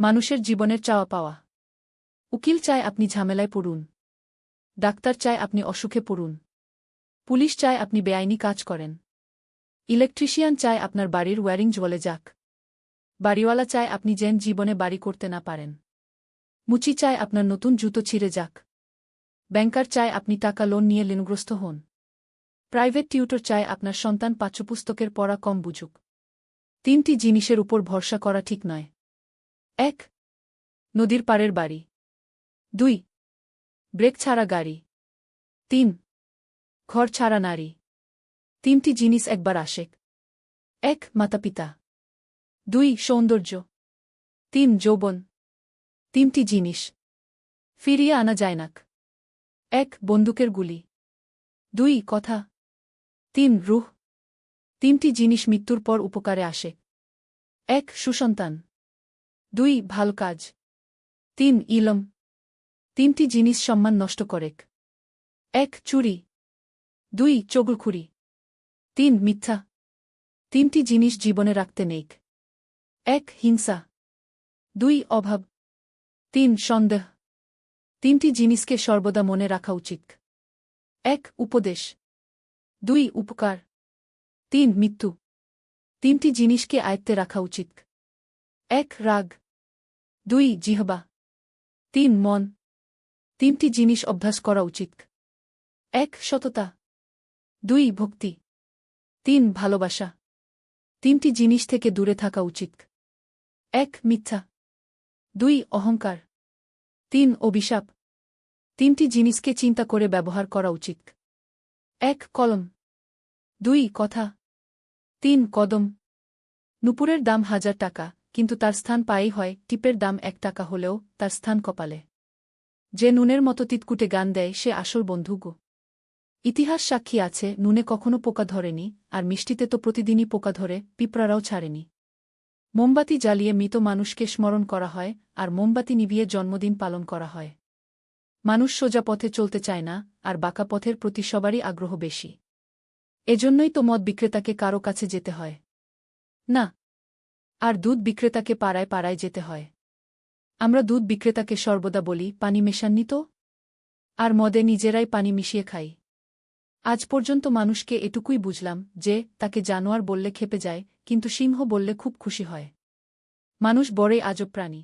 মানুষের জীবনের চাওয়া পাওয়া। উকিল চায় আপনি ঝামেলায় পড়ুন। ডাক্তার চায় আপনি অসুখে পড়ুন। পুলিশ চায় আপনি বেআইনি কাজ করেন। ইলেকট্রিশিয়ান চায় আপনার বাড়ির ওয়্যারিং জ্বলে যাক। বাড়িওয়ালা চায় আপনি যেন জীবনে বাড়ি করতে না পারেন। মুচি চায় আপনার নতুন জুতো ছিঁড়ে যাক। ব্যাংকার চায় আপনি টাকা লোন নিয়ে ঋণগ্রস্ত হন। প্রাইভেট টিউটর চায় আপনার সন্তান পাঠ্যপুস্তকের পড়া কম বুঝুক। 3টি জিনিসের উপর ভরসা করা ঠিক নয়। 1. নদীর পাড়ের বাড়ি। 2. ব্রেক ছাড়া গাড়ি। 3. ঘর ছাড়া নারী। 3টি জিনিস একবার আসে। 1. মাতাপিতা। 2. সৌন্দর্য। 3. যৌবন। 3টি জিনিস ফিরিয়ে আনা যায় না। 1. বন্দুকের গুলি। 2. কথা। 3. রুহ। 3টি জিনিস মৃত্যুর পর উপকারে আসে। 1. সুসন্তান। 2. ভালো কাজ। 3. ইলম। 3টি জিনিস সম্মান নষ্ট করে। 1. চুরি। 2. চগলখুরি। 3. মিথ্যা। 3টি জিনিস জীবনে রাখতে নেই। 1. হিংসা। 2. অভাব। 3. সন্দেহ। 3টি জিনিসকে সর্বদা মনে রাখা উচিত। 1. উপদেশ। 2. উপকার। 3. মৃত্যু। 3টি জিনিসকে আয়ত্তে রাখা উচিত। 1. রাগ। 2. জিহবা। 3. মন। 3টি জিনিস অভ্যাস করা উচিত। 1. সততা। 2. ভক্তি। 3. ভালোবাসা। 3টি জিনিস থেকে দূরে থাকা উচিত। 1. মিথ্যা। 2. অহংকার। 3. অভিশাপ। 3টি জিনিসকে চিন্তা করে ব্যবহার করা উচিত। 1. কলম। 2. কথা। 3. কদম। নুপুরের দাম 1000 টাকা, কিন্তু তার স্থান পায়েই হয়। টিপের দাম 1 টাকা হলেও তার স্থান কপালে। যে নুনের মতো তিতকুটে গান দেয় সে আসল বন্ধু গো। ইতিহাস সাক্ষী আছে, নুনে কখনো পোকা ধরেনি, আর মিষ্টিতে তো প্রতিদিনই পোকা ধরে, পিঁপড়ারাও ছাড়েনি। মোমবাতি জ্বালিয়ে মৃত মানুষকে স্মরণ করা হয়, আর মোমবাতি নিভিয়ে জন্মদিন পালন করা হয়। মানুষ সোজা পথে চলতে চায় না, আর বাঁকা পথের প্রতি সবারই আগ্রহ বেশি। এজন্যই তো মদ বিক্রেতাকে কারো কাছে যেতে হয় না, আর দুধ বিক্রেতাকে পাড়ায় পাড়ায় যেতে হয়। আমরা দুধ বিক্রেতাকে সর্বদা বলি, পানি মেশাননি তো? আর মদে নিজেরাই পানি মিশিয়ে খাই। আজ পর্যন্ত মানুষকে এটুকুই বুঝলাম যে, তাকে জানোয়ার বললে খেপে যায়, কিন্তু সিংহ বললে খুব খুশি হয়। মানুষ বড়ই আজব প্রাণী।